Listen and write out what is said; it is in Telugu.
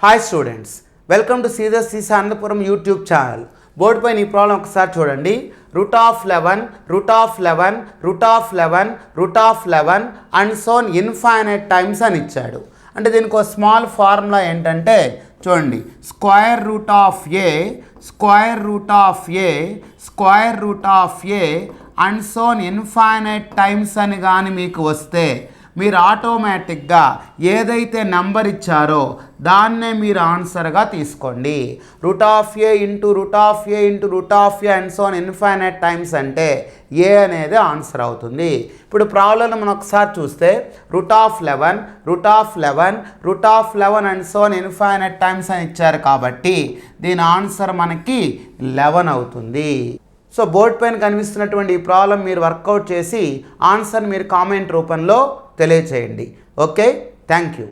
Hi students, welcome to Caesar C Anantapuram YouTube channel. Board పైన ఈ ప్రాబ్లం ఒకసారి చూడండి. Root of 11 and so on infinite times అని ఇచ్చాడు. అంటే దీనికి ఒక స్మాల్ ఫార్ములా ఏంటంటే చూడండి, square root of A and so on infinite times అని కానీ మీకు వస్తే మీరు ఆటోమేటిక్గా ఏదైతే నెంబర్ ఇచ్చారో దాన్నే మీరు ఆన్సర్గా తీసుకోండి. Root of A and so on infinite times అంటే ఏ అనేది ఆన్సర్ అవుతుంది. ఇప్పుడు ప్రాబ్లంలో మనం ఒకసారి చూస్తే root of 11 and so on infinite times అని ఇచ్చారు కాబట్టి దీని ఆన్సర్ మనకి 11 అవుతుంది. సో బోర్డ్ పైన కనిపిస్తున్నటువంటి ఈ ప్రాబ్లం మీరు వర్కౌట్ చేసి ఆన్సర్ మీరు కామెంట్ రూపంలో తెలియచేయండి. Okay, thank you.